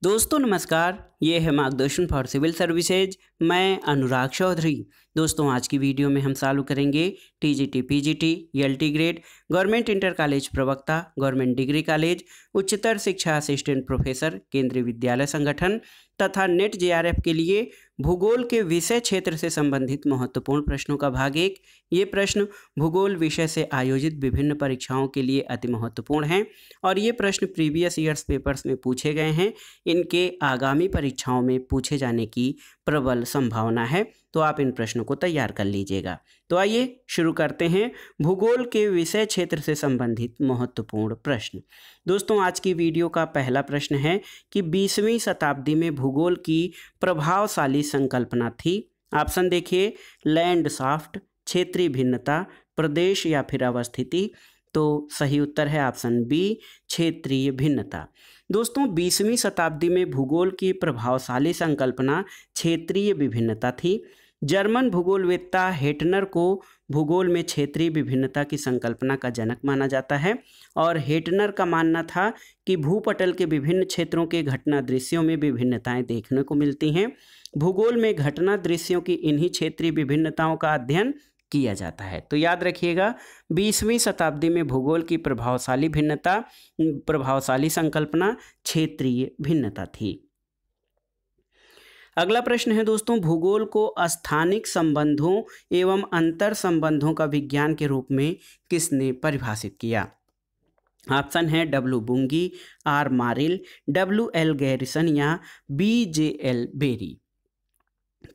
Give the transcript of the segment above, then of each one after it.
दोस्तों नमस्कार, ये है मार्गदर्शन फॉर सिविल सर्विसेज। मैं अनुराग चौधरी। दोस्तों आज की वीडियो में हम चालू करेंगे TGT, PGT, LT grade, government inter college प्रवक्ता, गवर्नमेंट डिग्री कॉलेज, उच्चतर शिक्षा असिस्टेंट प्रोफेसर, केंद्रीय विद्यालय संगठन तथा नेट जेआरएफ के लिए भूगोल के विषय क्षेत्र से संबंधित महत्वपूर्ण प्रश्नों का भाग 1। ये प्रश्न भूगोल विषय से आयोजित विभिन्न परीक्षाओं के लिए अति महत्वपूर्ण हैं और ये प्रश्न प्रीवियस ईयर्स पेपर्स में पूछे गए हैं। इनके आगामी परीक्षाओं में पूछे जाने की प्रबल संभावना है, तो आप इन प्रश्नों को तैयार कर लीजिएगा। तो आइए शुरू करते हैं भूगोल के विषय क्षेत्र से संबंधित महत्वपूर्ण प्रश्न। दोस्तों आज की वीडियो का पहला प्रश्न है कि 20वीं शताब्दी में भूगोल की प्रभावशाली संकल्पना थी। ऑप्शन देखिए, लैंडस्केप, क्षेत्रीय भिन्नता, प्रदेश या फिर अवस्थिति। तो सही उत्तर है ऑप्शन बी, क्षेत्रीय भिन्नता। दोस्तों 20वीं शताब्दी में भूगोल की प्रभावशाली संकल्पना क्षेत्रीय विभिन्नता थी। जर्मन भूगोलवेत्ता हेटनर को भूगोल में क्षेत्रीय विभिन्नता की संकल्पना का जनक माना जाता है और हेटनर का मानना था कि भूपटल के विभिन्न क्षेत्रों के घटना दृश्यों में विभिन्नताएं देखने को मिलती हैं। भूगोल में घटना दृश्यों की इन्हीं क्षेत्रीय विभिन्नताओं का अध्ययन किया जाता है। तो याद रखिएगा, 20वीं शताब्दी में भूगोल की प्रभावशाली संकल्पना क्षेत्रीय भिन्नता थी। अगला प्रश्न है दोस्तों, भूगोल को स्थानिक संबंधों एवं अंतर संबंधों का विज्ञान के रूप में किसने परिभाषित किया? ऑप्शन है W Bunge, R Morrill, W L Garrison या बी जे एल बेरी।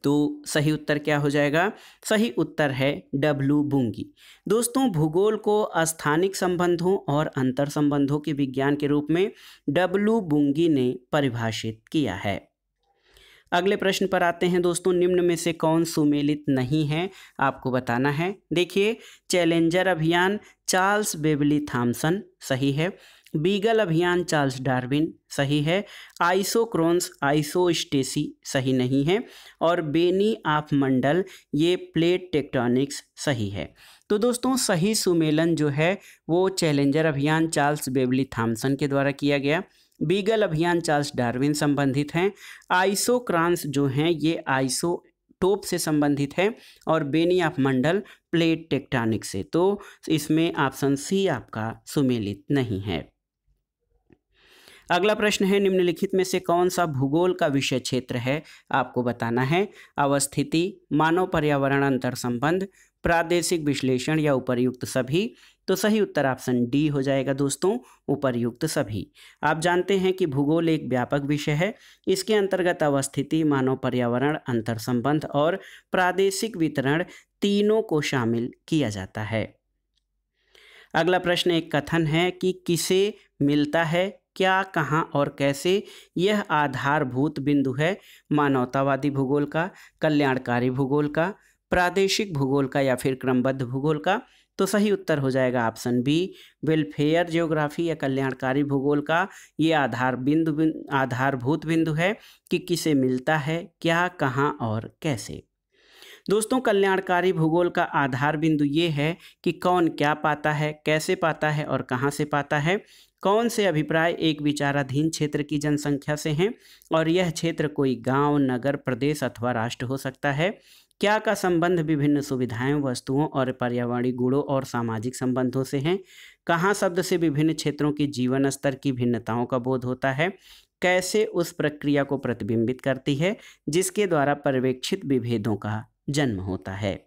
तो सही उत्तर क्या हो जाएगा? सही उत्तर है डब्ल्यू बुंगी। दोस्तों भूगोल को स्थानिक संबंधों और अंतर संबंधों के विज्ञान के रूप में डब्ल्यू बुंगी ने परिभाषित किया है। अगले प्रश्न पर आते हैं दोस्तों, निम्न में से कौन सुमेलित नहीं है, आपको बताना है। देखिए, चैलेंजर अभियान चार्ल्स बेबली थॉमसन सही है, बीगल अभियान चार्ल्स डार्विन सही है, आइसोक्रोन्स आइसोस्टेसी सही नहीं है और बेनी ऑफ मंडल ये प्लेट टेक्टोनिक्स सही है। तो दोस्तों सही सुमेलन जो है वो चैलेंजर अभियान चार्ल्स बेबली थॉमसन के द्वारा किया गया, बीगल अभियान चार्ल्स डार्विन संबंधित हैं, आइसोक्रांस जो हैं ये आइसोटोप से संबंधित है और बेनी ऑफ मंडल प्लेट टेक्टोनिक्स से। तो इसमें ऑप्शन सी आपका सुमेलित नहीं है। अगला प्रश्न है, निम्नलिखित में से कौन सा भूगोल का विषय क्षेत्र है, आपको बताना है। अवस्थिति, मानव पर्यावरण अंतर संबंध, प्रादेशिक विश्लेषण या उपर्युक्त सभी। तो सही उत्तर ऑप्शन डी हो जाएगा दोस्तों, उपर्युक्त सभी। आप जानते हैं कि भूगोल एक व्यापक विषय है। इसके अंतर्गत अवस्थिति, मानव पर्यावरण अंतर संबंध और प्रादेशिक वितरण तीनों को शामिल किया जाता है। अगला प्रश्न एक कथन है कि किसे मिलता है, क्या, कहाँ और कैसे। यह आधारभूत बिंदु है मानवतावादी भूगोल का, कल्याणकारी भूगोल का, प्रादेशिक भूगोल का या फिर क्रमबद्ध भूगोल का। तो सही उत्तर हो जाएगा ऑप्शन बी, वेलफेयर जियोग्राफी या कल्याणकारी भूगोल का ये आधारभूत बिंदु है कि किसे मिलता है, क्या, कहाँ और कैसे। दोस्तों कल्याणकारी भूगोल का आधार बिंदु ये है कि कौन क्या पाता है, कैसे पाता है और कहाँ से पाता है, कौन से अभिप्राय एक विचाराधीन क्षेत्र की जनसंख्या से हैं और यह क्षेत्र कोई गांव, नगर, प्रदेश अथवा राष्ट्र हो सकता है, क्या का संबंध विभिन्न सुविधाएं, वस्तुओं और पर्यावरणीय गुणों और सामाजिक संबंधों से हैं, कहाँ शब्द से विभिन्न क्षेत्रों के जीवन स्तर की भिन्नताओं का बोध होता है, कैसे उस प्रक्रिया को प्रतिबिंबित करती है जिसके द्वारा पर्यवेक्षित विभेदों का जन्म होता है।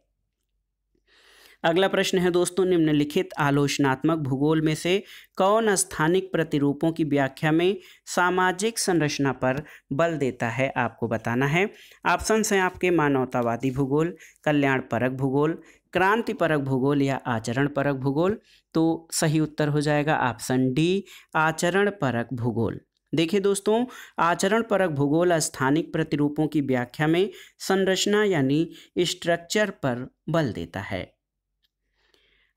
अगला प्रश्न है दोस्तों, निम्नलिखित आलोचनात्मक भूगोल में से कौन स्थानिक प्रतिरूपों की व्याख्या में सामाजिक संरचना पर बल देता है, आपको बताना है। ऑप्शंस हैं आपके मानवतावादी भूगोल, कल्याणपरक भूगोल, क्रांतिपरक भूगोल या आचरणपरक भूगोल। तो सही उत्तर हो जाएगा ऑप्शन डी, आचरणपरक भूगोल। देखिए दोस्तों, आचरणपरक भूगोल स्थानिक प्रतिरूपों की व्याख्या में संरचना यानी स्ट्रक्चर पर बल देता है।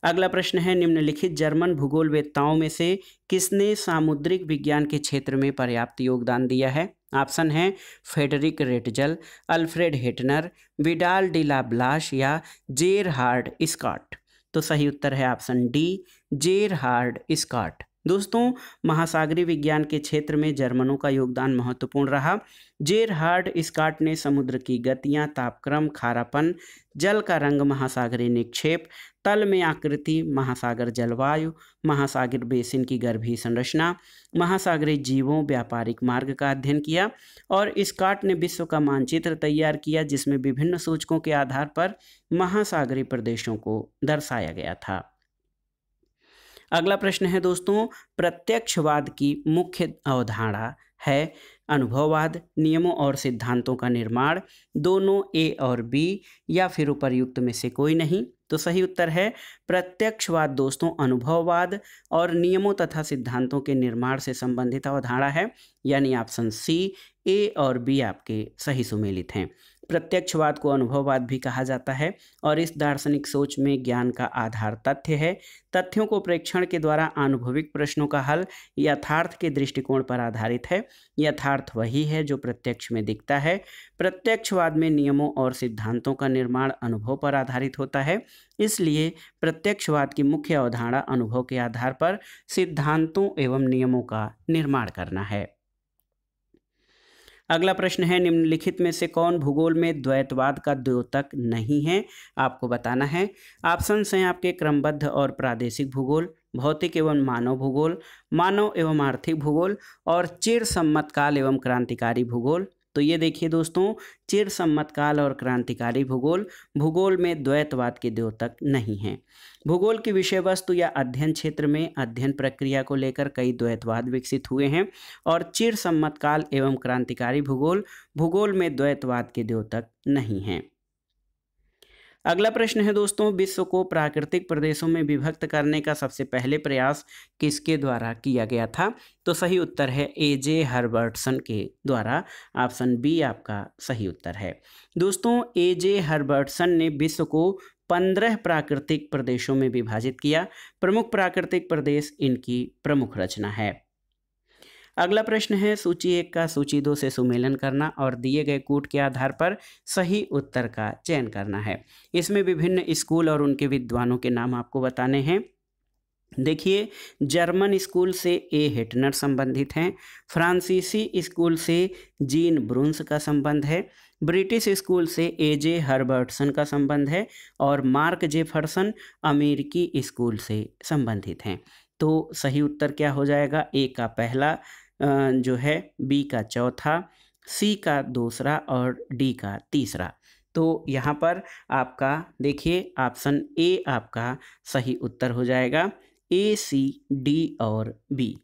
अगला प्रश्न है, निम्नलिखित जर्मन भूगोलवेत्ताओं में से किसने सामुद्रिक विज्ञान के क्षेत्र में पर्याप्त योगदान दिया है? ऑप्शन है Friedrich Ratzel, Alfred Hettner, Vidal de la Blache या जेरहार्ड स्कॉट। तो सही उत्तर है ऑप्शन डी, जेरहार्ड स्कॉट। दोस्तों, महासागरीय विज्ञान के क्षेत्र में जर्मनों का योगदान महत्वपूर्ण रहा। जेरहार्ड स्कॉट ने समुद्र की गतियां, तापक्रम, खारापन, जल का रंग, महासागरीय निक्षेप, तल में आकृति, महासागर जलवायु, महासागर बेसिन की गर्भीय संरचना, महासागरीय जीवों, व्यापारिक मार्ग का अध्ययन किया। और स्कॉट ने विश्व का मानचित्र तैयार किया जिसमें विभिन्न सूचकों के आधार पर महासागरीय प्रदेशों को दर्शाया गया था। अगला प्रश्न है दोस्तों, प्रत्यक्षवाद की मुख्य अवधारणा है अनुभववाद, नियमों और सिद्धांतों का निर्माण, दोनों ए और बी, या फिर उपर्युक्त में से कोई नहीं। तो सही उत्तर है प्रत्यक्षवाद दोस्तों अनुभववाद और नियमों तथा सिद्धांतों के निर्माण से संबंधित अवधारणा है, यानी ऑप्शन सी, ए और बी आपके सही सुमेलित हैं। प्रत्यक्षवाद को अनुभववाद भी कहा जाता है और इस दार्शनिक सोच में ज्ञान का आधार तथ्य है। तथ्यों को प्रेक्षण के द्वारा अनुभविक प्रश्नों का हल यथार्थ के दृष्टिकोण पर आधारित है। यथार्थ वही है जो प्रत्यक्ष में दिखता है। प्रत्यक्षवाद में नियमों और सिद्धांतों का निर्माण अनुभव पर आधारित होता है, इसलिए प्रत्यक्षवाद की मुख्य अवधारणा अनुभव के आधार पर सिद्धांतों एवं नियमों का निर्माण करना है। अगला प्रश्न है, निम्नलिखित में से कौन भूगोल में द्वैतवाद का द्योतक नहीं है? आपको बताना है। ऑप्शंस हैं आपके क्रमबद्ध और प्रादेशिक भूगोल, भौतिक एवं मानव भूगोल, मानव एवं आर्थिक भूगोल और चिर सम्मत काल एवं क्रांतिकारी भूगोल। तो ये देखिए दोस्तों, चिर सम्मत काल और क्रांतिकारी भूगोल भूगोल में द्वैतवाद के द्योतक नहीं हैं। भूगोल की विषय वस्तु या अध्ययन क्षेत्र में अध्ययन प्रक्रिया को लेकर कई द्वैतवाद विकसित हुए हैं और चिर सम्मत काल एवं क्रांतिकारी भूगोल भूगोल में द्वैतवाद के द्योतक नहीं हैं। अगला प्रश्न है दोस्तों, विश्व को प्राकृतिक प्रदेशों में विभक्त करने का सबसे पहले प्रयास किसके द्वारा किया गया था? तो सही उत्तर है ए.जे. हर्बर्टसन के द्वारा। ऑप्शन बी आपका सही उत्तर है। दोस्तों, ए.जे. हर्बर्टसन ने विश्व को 15 प्राकृतिक प्रदेशों में विभाजित किया। प्रमुख प्राकृतिक प्रदेश इनकी प्रमुख रचना है। अगला प्रश्न है, सूची 1 का सूची 2 से सुमेलन करना और दिए गए कूट के आधार पर सही उत्तर का चयन करना है। इसमें विभिन्न स्कूल और उनके विद्वानों के नाम आपको बताने हैं। देखिए, जर्मन स्कूल से ए हिटनर संबंधित हैं, फ्रांसीसी स्कूल से जीन ब्रुन्स का संबंध है, ब्रिटिश स्कूल से ए.जे. हर्बर्टसन का संबंध है और मार्क जेफरसन अमेरिकी स्कूल से संबंधित हैं। तो सही उत्तर क्या हो जाएगा? ए का पहला जो है, बी का चौथा, सी का दूसरा और डी का तीसरा। तो यहाँ पर आपका देखिए ऑप्शन ए आपका सही उत्तर हो जाएगा, ए, सी, डी और बी।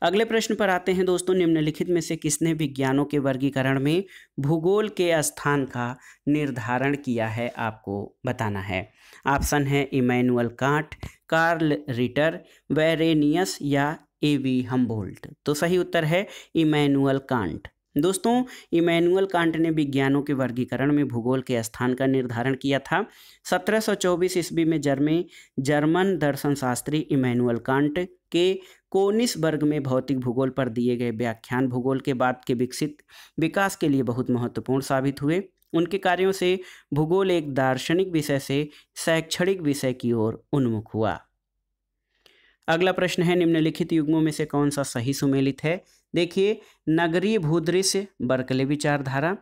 अगले प्रश्न पर आते हैं दोस्तों, निम्नलिखित में से किसने विज्ञानों के वर्गीकरण में भूगोल के स्थान का निर्धारण किया है? आपको बताना है। ऑप्शन है Immanuel Kant, Carl Ritter, Varenius या ए.वी. हम्बोल्ट। तो सही उत्तर है इमैनुअल कांट। दोस्तों, इमैनुअल कांट ने विज्ञानों के वर्गीकरण में भूगोल के स्थान का निर्धारण किया था। 1724 ईस्वी में जर्मन दर्शन शास्त्री इमैनुअल कांट के कोनिस वर्ग में भौतिक भूगोल पर दिए गए व्याख्यान भूगोल के बाद के विकसित विकास के लिए बहुत महत्वपूर्ण साबित हुए। उनके कार्यों से भूगोल एक दार्शनिक विषय से शैक्षणिक विषय की ओर उन्मुख हुआ। अगला प्रश्न है, निम्नलिखित युग्मों में से कौन सा सही सुमेलित है? देखिए, नगरीय भूदृश्य बर्कले विचारधारा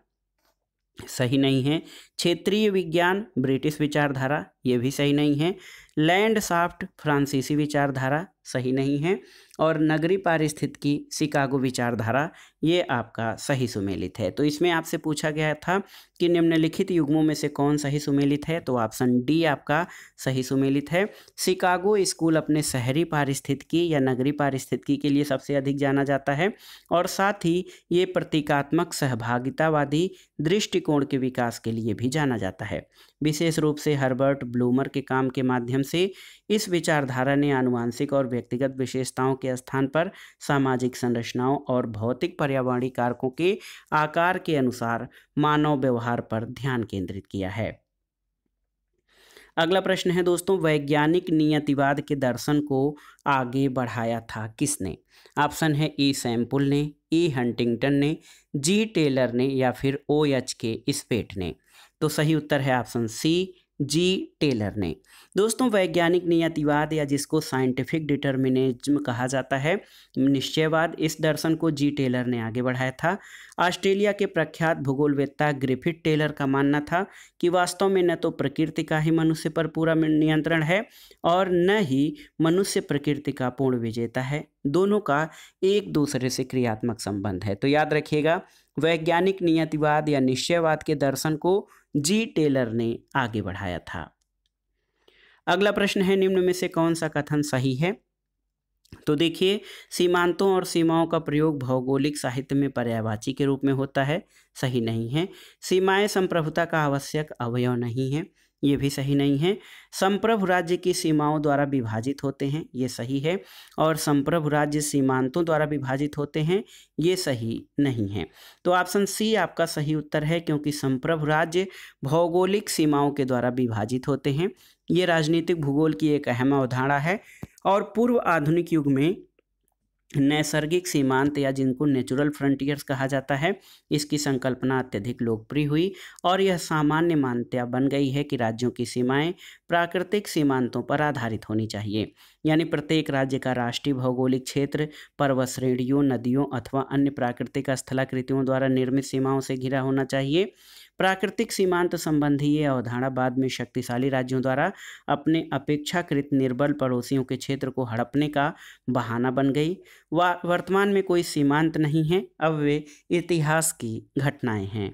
सही नहीं है, क्षेत्रीय विज्ञान ब्रिटिश विचारधारा ये भी सही नहीं है, लैंडशाफ्ट फ्रांसीसी विचारधारा सही नहीं है और नगरीय पारिस्थितिकी शिकागो विचारधारा ये आपका सही सुमेलित है। तो इसमें आपसे पूछा गया था कि निम्नलिखित युग्मों में से कौन सही सुमेलित है, तो ऑप्शन डी आपका सही सुमेलित है। शिकागो स्कूल अपने शहरी पारिस्थितिकी या नगरीय पारिस्थितिकी के लिए सबसे अधिक जाना जाता है और साथ ही ये प्रतीकात्मक सहभागितावादी दृष्टिकोण के विकास के लिए भी जाना जाता है। विशेष रूप से हर्बर्ट ब्लूमर के काम के माध्यम से इस विचारधारा ने आनुवांशिक और व्यक्तिगत विशेषताओं के स्थान पर सामाजिक संरचनाओं और भौतिक पर्यावरणीय कारकों के आकार के अनुसार मानव व्यवहार पर ध्यान केंद्रित किया है। अगला प्रश्न है दोस्तों, वैज्ञानिक नियतिवाद के दर्शन को आगे बढ़ाया था किसने? ऑप्शन है ई सैम्पुल ने, ई हंटिंगटन ने, जी टेलर ने या फिर ओ एच के स्पेट ने। तो सही उत्तर है ऑप्शन सी, जी टेलर ने। दोस्तों वैज्ञानिक नियतिवाद या जिसको साइंटिफिक डिटर्मिनिज्म कहा जाता है, निश्चयवाद, इस दर्शन को जी टेलर ने आगे बढ़ाया था। ऑस्ट्रेलिया के प्रख्यात भूगोलवेत्ता ग्रिफिथ टेलर का मानना था कि वास्तव में न तो प्रकृति का ही मनुष्य पर पूरा नियंत्रण है और न ही मनुष्य प्रकृति का पूर्ण विजेता है, दोनों का एक दूसरे से क्रियात्मक संबंध है। तो याद रखिएगा, वैज्ञानिक नियतिवाद या निश्चयवाद के दर्शन को जी टेलर ने आगे बढ़ाया था। अगला प्रश्न है, निम्न में से कौन सा कथन सही है? तो देखिए, सीमांतों और सीमाओं का प्रयोग भौगोलिक साहित्य में पर्यायवाची के रूप में होता है, सही नहीं है। सीमाएं संप्रभुता का आवश्यक अवयव नहीं है, ये भी सही नहीं है। संप्रभु राज्य की सीमाओं द्वारा विभाजित होते हैं, ये सही है। और संप्रभु राज्य सीमांतों द्वारा विभाजित होते हैं, ये सही नहीं है। तो ऑप्शन सी आपका सही उत्तर है, क्योंकि संप्रभु राज्य भौगोलिक सीमाओं के द्वारा विभाजित होते हैं। ये राजनीतिक भूगोल की एक अहम अवधारणा है और पूर्व आधुनिक युग में नैसर्गिक सीमांत या जिनको नेचुरल फ्रंटियर्स कहा जाता है, इसकी संकल्पना अत्यधिक लोकप्रिय हुई और यह सामान्य मान्यता बन गई है कि राज्यों की सीमाएं प्राकृतिक सीमांतों पर आधारित होनी चाहिए। यानी प्रत्येक राज्य का राष्ट्रीय भौगोलिक क्षेत्र पर्वत श्रेणियों, नदियों अथवा अन्य प्राकृतिक स्थलाकृतियों द्वारा निर्मित सीमाओं से घिरा होना चाहिए। प्राकृतिक सीमांत संबंधी ये अवधारणा बाद में शक्तिशाली राज्यों द्वारा अपने अपेक्षाकृत निर्बल पड़ोसियों के क्षेत्र को हड़पने का बहाना बन गई। वर्तमान में कोई सीमांत नहीं है, अब वे इतिहास की घटनाएं हैं।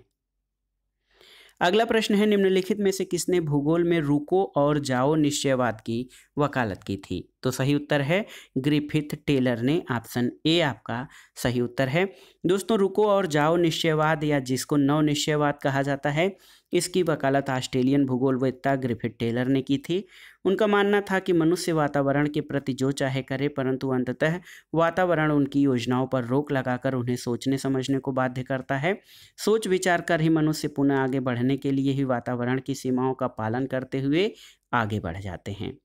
अगला प्रश्न है, निम्नलिखित में से किसने भूगोल में रुको और जाओ निश्चयवाद की वकालत की थी? तो सही उत्तर है ग्रिफिथ टेलर ने। ऑप्शन ए आपका सही उत्तर है। दोस्तों रुको और जाओ निश्चयवाद या जिसको नव निश्चयवाद कहा जाता है, इसकी वकालत ऑस्ट्रेलियन भूगोलवेत्ता ग्रिफिथ टेलर ने की थी। उनका मानना था कि मनुष्य वातावरण के प्रति जो चाहे करे, परंतु अंततः वातावरण उनकी योजनाओं पर रोक लगाकर उन्हें सोचने समझने को बाध्य करता है। सोच विचार कर ही मनुष्य पुनः आगे बढ़ने के लिए ही वातावरण की सीमाओं का पालन करते हुए आगे बढ़ जाते हैं।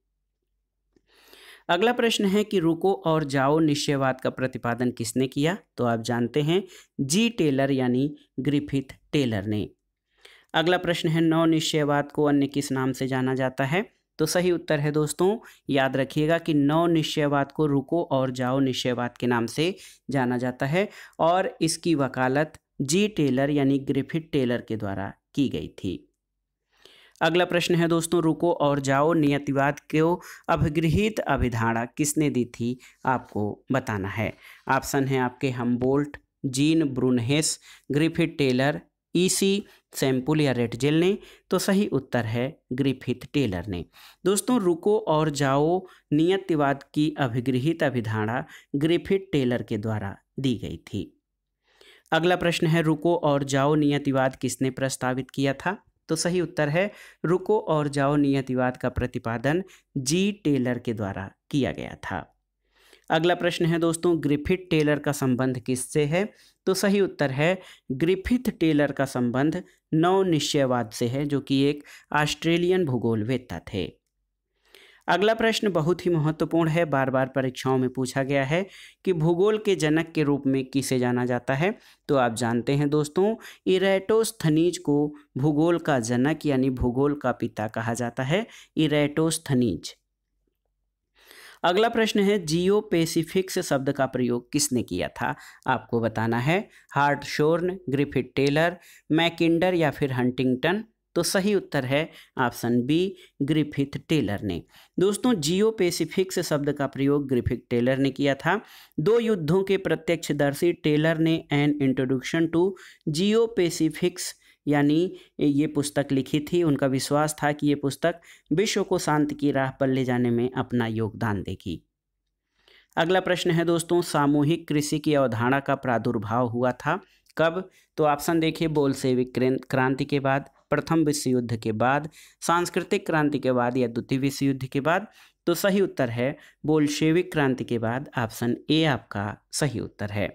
अगला प्रश्न है कि रुको और जाओ निश्चयवाद का प्रतिपादन किसने किया? तो आप जानते हैं जी टेलर यानी ग्रिफिथ टेलर ने। अगला प्रश्न है, नव निश्चयवाद को अन्य किस नाम से जाना जाता है? तो सही उत्तर है दोस्तों, याद रखिएगा कि नव निश्चयवाद को रुको और जाओ निश्चयवाद के नाम से जाना जाता है और इसकी वकालत जी टेलर यानी ग्रिफिथ टेलर के द्वारा की गई थी। अगला प्रश्न है दोस्तों, रुको और जाओ नियतिवाद को अभिगृहित अभिधारणा किसने दी थी? आपको बताना है। ऑप्शन है आपके Humboldt, Jean Brunhes, Griffith Taylor, E C Semple या रेटजेल ने। तो सही उत्तर है ग्रिफिथ टेलर ने। दोस्तों रुको और जाओ नियतिवाद की अभिगृहित अभिधारणा ग्रिफिथ टेलर के द्वारा दी गई थी। अगला प्रश्न है, रुको और जाओ नियतिवाद किसने प्रस्तावित किया था? तो सही उत्तर है रुको और जाओ नियतिवाद का प्रतिपादन जी टेलर के द्वारा किया गया था। अगला प्रश्न है दोस्तों, ग्रिफिथ टेलर का संबंध किससे है? तो सही उत्तर है ग्रिफिथ टेलर का संबंध नव निश्चयवाद से है, जो कि एक ऑस्ट्रेलियन भूगोलवेत्ता थे। अगला प्रश्न बहुत ही महत्वपूर्ण है, बार बार परीक्षाओं में पूछा गया है कि भूगोल के जनक के रूप में किसे जाना जाता है? तो आप जानते हैं दोस्तों, इरेटोस्थनीज को भूगोल का जनक यानी भूगोल का पिता कहा जाता है, इरेटोस्थनीज। अगला प्रश्न है, जियो पैसिफिक्स शब्द का प्रयोग किसने किया था? आपको बताना है। हार्टशोर्न, ग्रिफिथ टेलर, मैकिंडर या फिर हंटिंगटन। तो सही उत्तर है ऑप्शन बी ग्रिफिथ टेलर ने। दोस्तों जियो पैसिफिक्स शब्द का प्रयोग ग्रिफिथ टेलर ने किया था। दो युद्धों के प्रत्यक्षदर्शी टेलर ने एन इंट्रोडक्शन टू जियो पैसिफिक्स यानी ये पुस्तक लिखी थी। उनका विश्वास था कि ये पुस्तक विश्व को शांति की राह पर ले जाने में अपना योगदान देगी। अगला प्रश्न है दोस्तों, सामूहिक कृषि की अवधारणा का प्रादुर्भाव हुआ था कब? तो ऑप्शन देखिए, बोल्शेविक क्रांति के बाद, प्रथम विश्व युद्ध के बाद, सांस्कृतिक क्रांति के बाद या द्वितीय विश्व युद्ध के बाद। तो सही उत्तर है बोल्शेविक क्रांति के बाद। ऑप्शन ए आपका सही उत्तर है।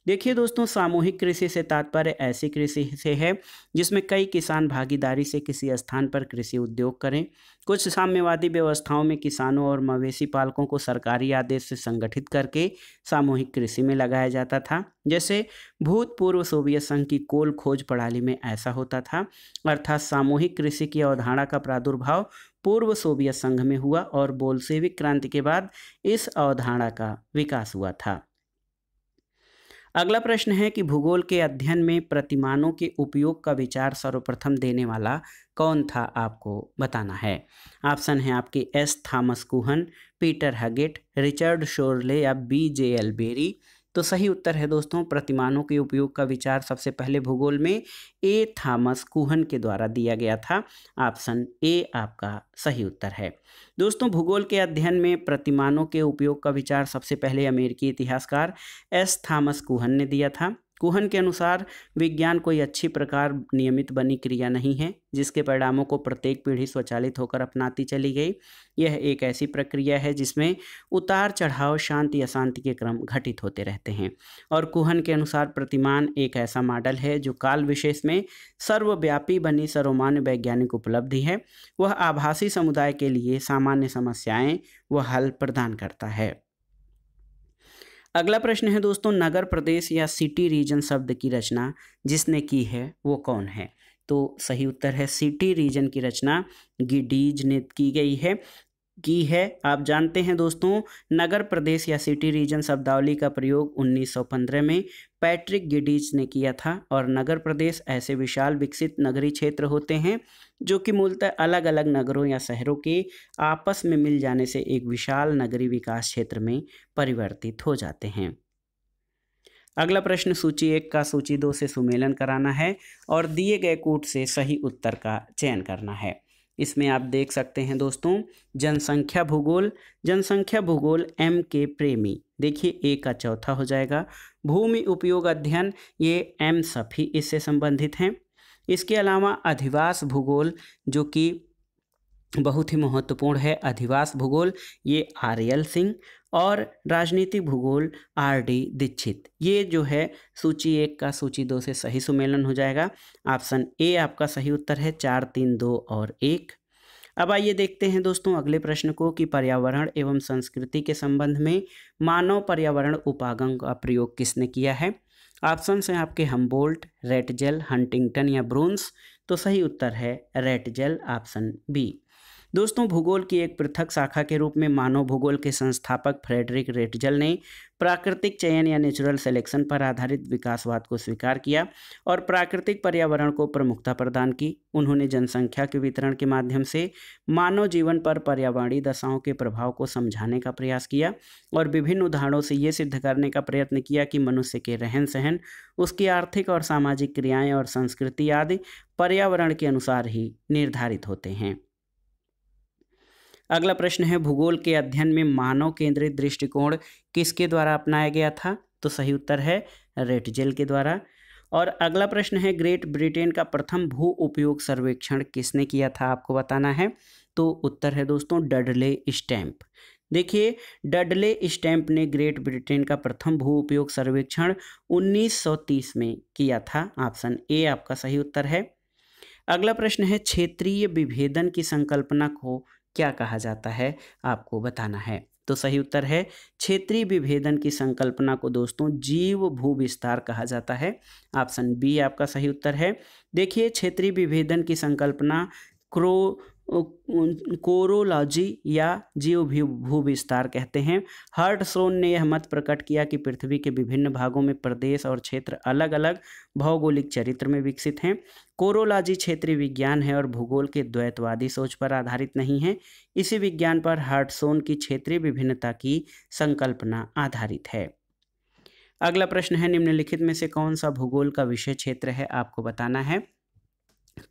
देखिए दोस्तों, सामूहिक कृषि से तात्पर्य ऐसी कृषि से है जिसमें कई किसान भागीदारी से किसी स्थान पर कृषि उद्योग करें। कुछ साम्यवादी व्यवस्थाओं में किसानों और मवेशी पालकों को सरकारी आदेश से संगठित करके सामूहिक कृषि में लगाया जाता था। जैसे भूतपूर्व सोवियत संघ की कोल खोज प्रणाली में ऐसा होता था। अर्थात सामूहिक कृषि की अवधारणा का प्रादुर्भाव पूर्व सोवियत संघ में हुआ और बोल्शेविक क्रांति के बाद इस अवधारणा का विकास हुआ था। अगला प्रश्न है कि भूगोल के अध्ययन में प्रतिमानों के उपयोग का विचार सर्वप्रथम देने वाला कौन था, आपको बताना है। ऑप्शन है आपके एस थॉमस कुहन, पीटर हगेट, रिचर्ड शोरले या बी जे एल बेरी। तो सही उत्तर है दोस्तों, प्रतिमानों के उपयोग का विचार सबसे पहले भूगोल में ए थॉमस कुहन के द्वारा दिया गया था। ऑप्शन ए आपका सही उत्तर है। दोस्तों, भूगोल के अध्ययन में प्रतिमानों के उपयोग का विचार सबसे पहले अमेरिकी इतिहासकार एस थॉमस कुहन ने दिया था। कुहन के अनुसार विज्ञान कोई अच्छी प्रकार नियमित बनी क्रिया नहीं है जिसके परिणामों को प्रत्येक पीढ़ी स्वचालित होकर अपनाती चली गई। यह एक ऐसी प्रक्रिया है जिसमें उतार चढ़ाव, शांति अशांति के क्रम घटित होते रहते हैं। और कुहन के अनुसार प्रतिमान एक ऐसा मॉडल है जो काल विशेष में सर्वव्यापी बनी सर्वमान्य वैज्ञानिक उपलब्धि है। वह आभासी समुदाय के लिए सामान्य समस्याएं व हल प्रदान करता है। अगला प्रश्न है दोस्तों, नगर प्रदेश या सिटी रीजन शब्द की रचना जिसने की है वो कौन है। तो सही उत्तर है सिटी रीजन की रचना गिडीज ने की है। आप जानते हैं दोस्तों, नगर प्रदेश या सिटी रीजन शब्दावली का प्रयोग 1915 में पैट्रिक गिडीज ने किया था। और नगर प्रदेश ऐसे विशाल विकसित नगरीय क्षेत्र होते हैं जो कि मूलतः अलग अलग नगरों या शहरों के आपस में मिल जाने से एक विशाल नगरीय विकास क्षेत्र में परिवर्तित हो जाते हैं। अगला प्रश्न सूची 1 का सूची 2 से सुमेलन कराना है और दिए गए कूट से सही उत्तर का चयन करना है। इसमें आप देख सकते हैं दोस्तों, जनसंख्या भूगोल एम के प्रेमी, देखिए ए का चौथा हो जाएगा। भूमि उपयोग अध्ययन, ये एम सभी इससे संबंधित हैं। इसके अलावा अधिवास भूगोल जो कि बहुत ही महत्वपूर्ण है, अधिवास भूगोल, ये आर.एल. सिंह। और राजनीतिक भूगोल आर.डी. दीक्षित। ये जो है सूची 1 का सूची 2 से सही सुमेलन हो जाएगा। ऑप्शन ए आपका सही उत्तर है, 4, 3, 2 और 1। अब आइए देखते हैं दोस्तों अगले प्रश्न को कि पर्यावरण एवं संस्कृति के संबंध में मानव पर्यावरण उपागम का प्रयोग किसने किया है। ऑप्शन हैं आपके हम्बोल्ट, रेटजेल, हंटिंगटन या ब्रून्स। तो सही उत्तर है रेटजेल, ऑप्शन बी। दोस्तों, भूगोल की एक पृथक शाखा के रूप में मानव भूगोल के संस्थापक फ्रेडरिक रेटजेल ने प्राकृतिक चयन या नेचुरल सिलेक्शन पर आधारित विकासवाद को स्वीकार किया और प्राकृतिक पर्यावरण को प्रमुखता प्रदान की। उन्होंने जनसंख्या के वितरण के माध्यम से मानव जीवन पर पर्यावरणीय दशाओं के प्रभाव को समझाने का प्रयास किया और विभिन्न उदाहरणों से ये सिद्ध करने का प्रयत्न किया कि मनुष्य के रहन सहन, उसकी आर्थिक और सामाजिक क्रियाएं और संस्कृति आदि पर्यावरण के अनुसार ही निर्धारित होते हैं। अगला प्रश्न है, भूगोल के अध्ययन में मानव केंद्रित दृष्टिकोण किसके द्वारा अपनाया गया था। तो सही उत्तर है रेटजेल के द्वारा। और अगला प्रश्न है, ग्रेट ब्रिटेन का प्रथम भू उपयोग सर्वेक्षण किसने किया था, आपको बताना है। तो उत्तर है दोस्तों डडले स्टैम्प। देखिए, डडले स्टैम्प ने ग्रेट ब्रिटेन का प्रथम भू उपयोग सर्वेक्षण 1930 में किया था। ऑप्शन ए आपका सही उत्तर है। अगला प्रश्न है, क्षेत्रीय विभेदन की संकल्पना को क्या कहा जाता है, आपको बताना है। तो सही उत्तर है क्षेत्रीय विभेदन की संकल्पना को दोस्तों जीव भू विस्तार कहा जाता है। ऑप्शन बी आपका सही उत्तर है। देखिए, क्षेत्रीय विभेदन की संकल्पना कोरोलॉजी या जीव भू विस्तार कहते हैं। हर्टसोन ने यह मत प्रकट किया कि पृथ्वी के विभिन्न भागों में प्रदेश और क्षेत्र अलग अलग भौगोलिक चरित्र में विकसित हैं। कोरोलॉजी क्षेत्रीय विज्ञान है और भूगोल के द्वैतवादी सोच पर आधारित नहीं है। इसी विज्ञान पर हर्टसोन की क्षेत्रीय विभिन्नता की संकल्पना आधारित है। अगला प्रश्न है, निम्नलिखित में से कौन सा भूगोल का विषय क्षेत्र है, आपको बताना है।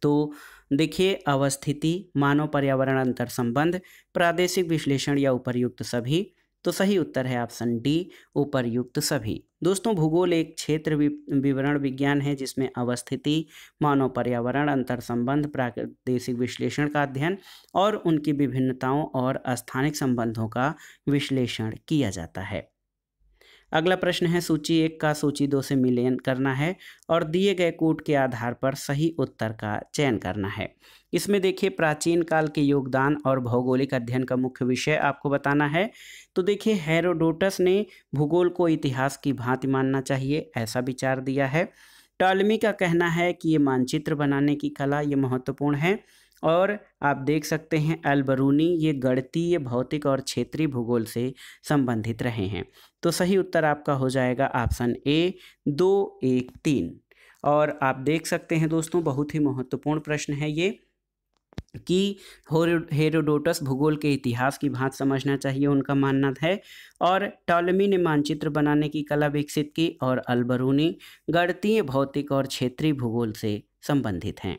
तो देखिए, अवस्थिति, मानव पर्यावरण अंतर संबंध, प्रादेशिक विश्लेषण या उपर्युक्त सभी। तो सही उत्तर है ऑप्शन डी, उपर्युक्त सभी। दोस्तों, भूगोल एक क्षेत्र विवरण विज्ञान है जिसमें अवस्थिति, मानव पर्यावरण अंतर संबंध, प्रादेशिक विश्लेषण का अध्ययन और उनकी विभिन्नताओं और स्थानिक संबंधों का विश्लेषण किया जाता है। अगला प्रश्न है, सूची 1 का सूची 2 से मिलान करना है और दिए गए कूट के आधार पर सही उत्तर का चयन करना है। इसमें देखिए, प्राचीन काल के योगदान और भौगोलिक अध्ययन का मुख्य विषय आपको बताना है। तो देखिए, हेरोडोटस ने भूगोल को इतिहास की भांति मानना चाहिए, ऐसा विचार दिया है। टॉलमी का कहना है कि ये मानचित्र बनाने की कला ये महत्वपूर्ण है। और आप देख सकते हैं अलबरूनी ये गणितीय, भौतिक और क्षेत्रीय भूगोल से संबंधित रहे हैं। तो सही उत्तर आपका हो जाएगा ऑप्शन ए, 2, 1, 3। और आप देख सकते हैं दोस्तों, बहुत ही महत्वपूर्ण प्रश्न है ये कि हेरोडोटस भूगोल के इतिहास की भांति समझना चाहिए, उनका मानना है। और टॉलमी ने मानचित्र बनाने की कला विकसित की और अलबरूनी गणितीय, भौतिक और क्षेत्रीय भूगोल से संबंधित हैं।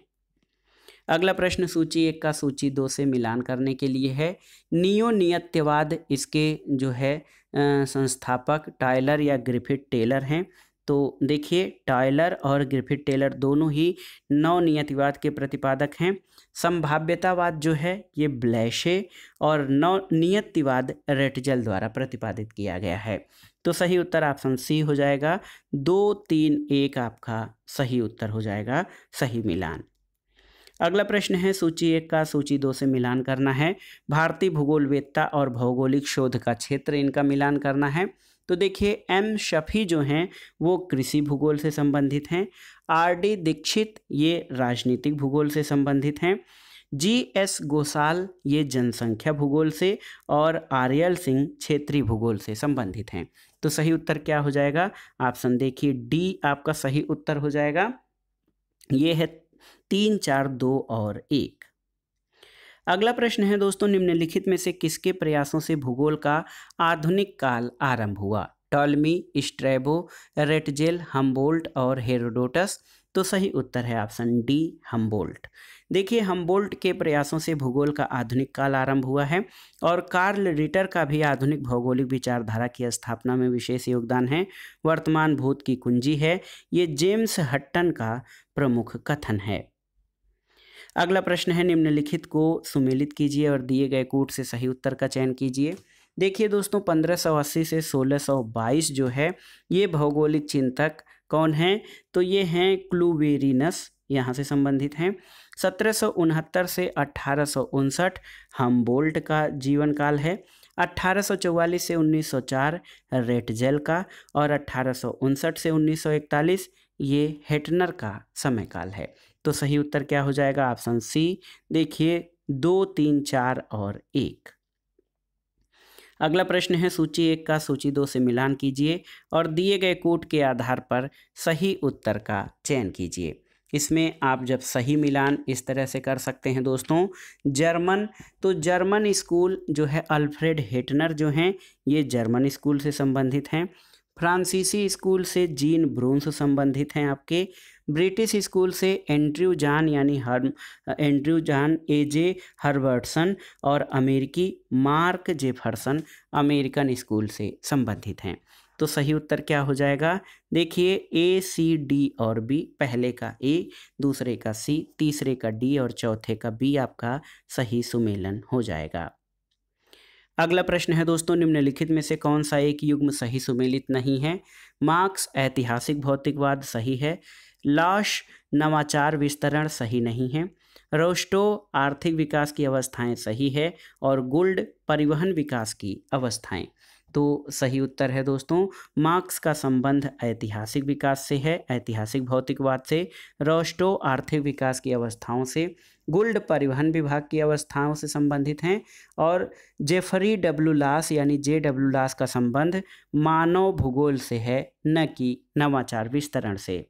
अगला प्रश्न सूची 1 का सूची 2 से मिलान करने के लिए है। नियोनियतवाद, इसके जो है संस्थापक टायलर या ग्रिफिथ टेलर हैं। तो देखिए, टायलर और ग्रिफिथ टेलर दोनों ही नवनियतिवाद के प्रतिपादक हैं। संभाव्यतावाद जो है ये ब्लैशे और नवनियतिवाद रेटजल द्वारा प्रतिपादित किया गया है। तो सही उत्तर ऑप्शन सी हो जाएगा। 2, 3, 1 आपका सही उत्तर हो जाएगा, सही मिलान। अगला प्रश्न है, सूची 1 का सूची 2 से मिलान करना है। भारतीय भूगोलवेत्ता और भौगोलिक शोध का क्षेत्र, इनका मिलान करना है। तो देखिए, एम शफी जो हैं वो कृषि भूगोल से संबंधित हैं। आर.डी. दीक्षित ये राजनीतिक भूगोल से संबंधित हैं। जी.एस. घोषाल ये जनसंख्या भूगोल से और आर्यल सिंह क्षेत्रीय भूगोल से संबंधित हैं। तो सही उत्तर क्या हो जाएगा? ऑप्शन देखिए डी आपका सही उत्तर हो जाएगा। ये है 3, 4, 2 और 1। अगला प्रश्न है दोस्तों, निम्नलिखित में से किसके प्रयासों से भूगोल का आधुनिक काल आरंभ हुआ? टॉलमी, स्ट्रैबो, रेटजेल, हम्बोल्ट और हेरोडोटस। तो सही उत्तर है ऑप्शन डी, हम्बोल्ट। देखिए, हम्बोल्ट के प्रयासों से भूगोल का आधुनिक काल आरंभ हुआ है और कार्ल रिटर का भी आधुनिक भौगोलिक विचारधारा की स्थापना में विशेष योगदान है। वर्तमान भूत की कुंजी है, ये जेम्स हट्टन का प्रमुख कथन है। अगला प्रश्न है, निम्नलिखित को सुमेलित कीजिए और दिए गए कूट से सही उत्तर का चयन कीजिए। देखिए दोस्तों, 1580 से 1622 जो है ये भौगोलिक चिंतक कौन हैं? तो ये हैं क्लूवेरिनस, यहाँ से संबंधित हैं। 1769 से 1859 हम्बोल्ट का जीवन काल है। 1844 से 1904 रेटजेल का और 1859 से 1941 ये हेटनर का समय काल है। तो सही उत्तर क्या हो जाएगा? Option C. देखिए 2, 3, 4 और 1। अगला प्रश्न है, सूची 1 का सूची 2 से मिलान कीजिए और दिए गए कूट के आधार पर सही उत्तर का चयन कीजिए। इसमें आप जब सही मिलान इस तरह से कर सकते हैं दोस्तों। जर्मन, तो जर्मन स्कूल जो है अल्फ्रेड हेटनर जो हैं ये जर्मन स्कूल से संबंधित हैं। फ्रांसीसी स्कूल से जीन ब्रून्स संबंधित हैं आपके। ब्रिटिश स्कूल से एंड्रयू जॉन यानी एंड्रयू जॉन ए.जे. हर्बर्टसन और अमेरिकी मार्क जेफरसन अमेरिकन स्कूल से संबंधित हैं। तो सही उत्तर क्या हो जाएगा? देखिए ए, सी, डी और बी, पहले का ए, दूसरे का सी, तीसरे का डी और चौथे का बी आपका सही सुमेलन हो जाएगा। अगला प्रश्न है दोस्तों, निम्नलिखित में से कौन सा एक युग्म सही सुमेलित नहीं है? मार्क्स ऐतिहासिक भौतिकवाद सही है। लॉश नवाचार विस्तरण सही नहीं है। रोस्टो आर्थिक विकास की अवस्थाएं सही है और गुल्ड परिवहन विकास की अवस्थाएं। तो सही उत्तर है दोस्तों, मार्क्स का संबंध ऐतिहासिक विकास से है, ऐतिहासिक भौतिकवाद से। रोस्टो आर्थिक विकास की अवस्थाओं से, गुल्ड परिवहन विभाग की अवस्थाओं से संबंधित हैं और जेफरी डब्ल्यू लॉस यानी जे.डब्ल्यू. लॉस का संबंध मानव भूगोल से है, न कि नवाचार विस्तरण से।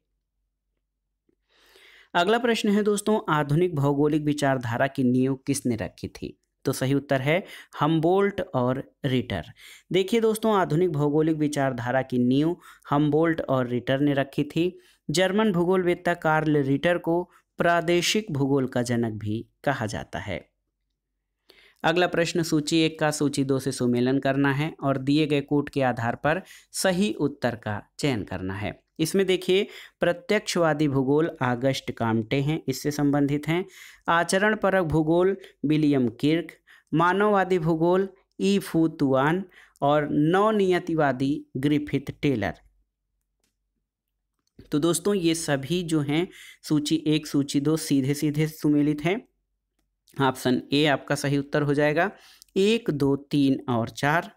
अगला प्रश्न है दोस्तों, आधुनिक भौगोलिक विचारधारा की नींव किसने रखी थी? तो सही उत्तर है हम्बोल्ट और रिटर। देखिए दोस्तों, आधुनिक भौगोलिक विचारधारा की नींव हम्बोल्ट और रिटर ने रखी थी। जर्मन भूगोलवेत्ता कार्ल रिटर को प्रादेशिक भूगोल का जनक भी कहा जाता है। अगला प्रश्न सूची 1 का सूची 2 से सुमेलन करना है और दिए गए कोट के आधार पर सही उत्तर का चयन करना है। इसमें देखिए, प्रत्यक्षवादी भूगोल आगस्ट काम्टे हैं, इससे संबंधित हैं। आचरणपरक भूगोल विलियम किर्क, मानववादी भूगोल ई फू तुआन और नवनियतिवादी ग्रिफिथ टेलर। तो दोस्तों ये सभी जो हैं सूची 1 सूची 2 सीधे सीधे सुमेलित हैं। ऑप्शन ए आपका सही उत्तर हो जाएगा, 1, 2, 3 और 4।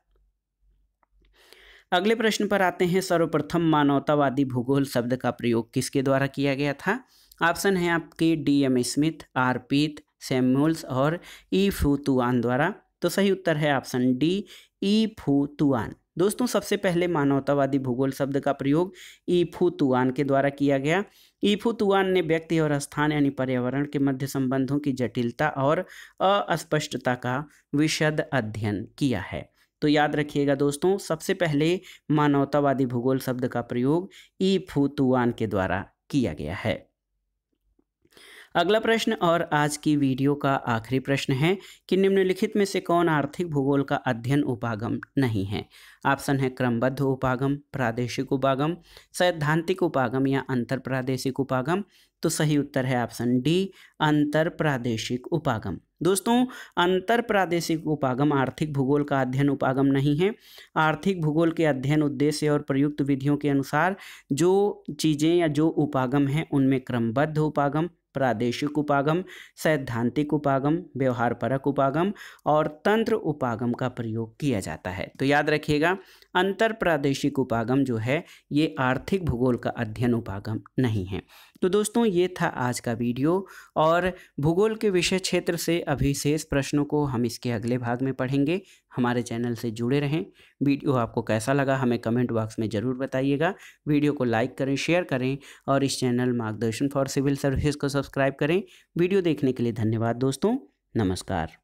अगले प्रश्न पर आते हैं। सर्वप्रथम मानवतावादी भूगोल शब्द का प्रयोग किसके द्वारा किया गया था? ऑप्शन है आपके DM Smith, R Peet, Samuels और ई फू तुआन द्वारा। तो सही उत्तर है ऑप्शन डी, ई फू तुआन। दोस्तों सबसे पहले मानवतावादी भूगोल शब्द का प्रयोग ई फू तुआन के द्वारा किया गया। ई फू तुआन ने व्यक्ति और स्थान यानी पर्यावरण के मध्य संबंधों की जटिलता और अस्पष्टता का विशद अध्ययन किया है। तो याद रखिएगा दोस्तों, सबसे पहले मानवतावादी भूगोल शब्द का प्रयोग ई फू तुआन के द्वारा किया गया है। अगला प्रश्न और आज की वीडियो का आखिरी प्रश्न है कि निम्नलिखित में से कौन आर्थिक भूगोल का अध्ययन उपागम नहीं है? ऑप्शन है क्रमबद्ध उपागम, प्रादेशिक उपागम, सैद्धांतिक उपागम या अंतर प्रादेशिक उपागम। तो सही उत्तर है ऑप्शन डी, अंतर प्रादेशिक उपागम। दोस्तों अंतर प्रादेशिक उपागम आर्थिक भूगोल का अध्ययन उपागम नहीं है। आर्थिक भूगोल के अध्ययन उद्देश्य और प्रयुक्त विधियों के अनुसार जो चीज़ें या जो उपागम हैं उनमें क्रमबद्ध उपागम, प्रादेशिक उपागम, सैद्धांतिक उपागम, व्यवहारपरक उपागम और तंत्र उपागम का प्रयोग किया जाता है। तो याद रखिएगा, अंतर प्रादेशिक उपागम जो है ये आर्थिक भूगोल का अध्ययन उपागम नहीं है। तो दोस्तों ये था आज का वीडियो और भूगोल के विषय क्षेत्र से अभी शेष प्रश्नों को हम इसके अगले भाग में पढ़ेंगे। हमारे चैनल से जुड़े रहें। वीडियो आपको कैसा लगा हमें कमेंट बॉक्स में ज़रूर बताइएगा। वीडियो को लाइक करें, शेयर करें और इस चैनल मार्गदर्शन फॉर सिविल सर्विसेज को सब्सक्राइब करें। वीडियो देखने के लिए धन्यवाद दोस्तों। नमस्कार।